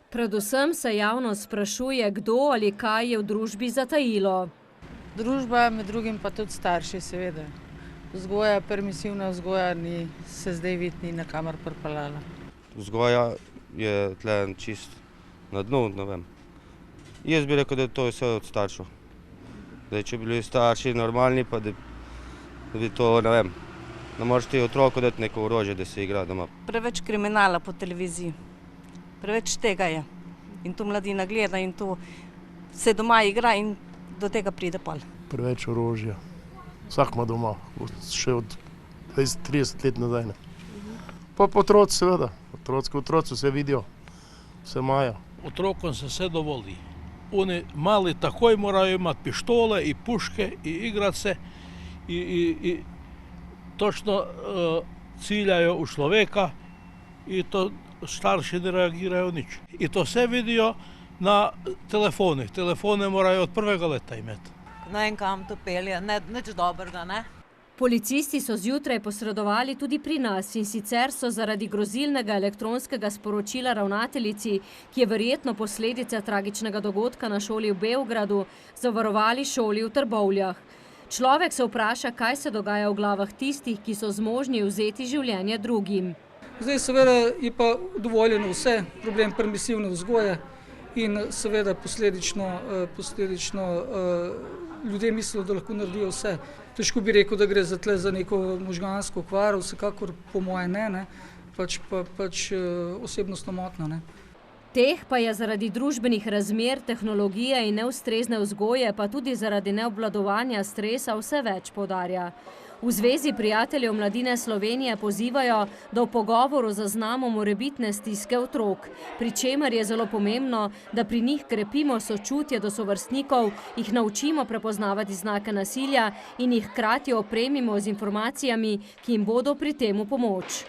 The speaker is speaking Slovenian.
Predvsem se javnost sprašuje, kdo ali kaj je v družbi zatajilo. Družba, med drugim pa tudi starši, seveda. Vzgoja, permisivna vzgoja se zdaj vidi na kamor pripeljala. Vzgoja je tle čist na dnu, ne vem. Jaz bi rekel, da je to vse od staršev. Zdaj, če bi bili starši normalni, pa da bi to, ne vem, ne moreš ti otroku dati neko orožje, da se igra doma. Preveč kriminala po televiziji, preveč tega je. In to mladina gleda in to se doma igra in do tega pride pol. Preveč orožja. Vsak ima doma, še od 20-30 let nazaj. Pa otroci seveda, otroci vse vidijo, vse imajo. Otrokom se vse dovoli. Oni mali takoj morajo imati pištole i puške i igrati se i točno ciljajo u človeka i to starši ne reagirajo nič. I to sve vidijo na telefone. Telefone morajo od prvega leta imeti. Ne vem, kam to pelje, nič dobrega, ne? Policisti so zjutraj posredovali tudi pri nas in sicer so zaradi grozilnega elektronskega sporočila ravnateljici, ki je verjetno posledica tragičnega dogodka na šoli v Beogradu, zavarovali šoli v Trbovljah. Človek se vpraša, kaj se dogaja v glavah tistih, ki so zmožni vzeti življenje drugim. Zdaj seveda je pa dovoljeno vse, problem permisivne vzgoje in seveda posledično ljudje mislijo, da lahko naredijo vse. Težko bi rekel, da gre za neko možgansko okvaro, vsekakor po moje ne, pač osebnostna motnja, ne. Teh pa je zaradi družbenih razmer, tehnologije in neustrezne vzgoje, pa tudi zaradi neobvladovanja stresa vse več poudarja. V Zvezi prijateljev mladine Slovenije pozivajo, da v pogovoru zaznamo morebitne stiske otrok, pri čemer je zelo pomembno, da pri njih krepimo sočutje do sovrstnikov, jih naučimo prepoznavati znake nasilja in jih hkrati opremimo z informacijami, ki jim bodo pri tem v pomoč.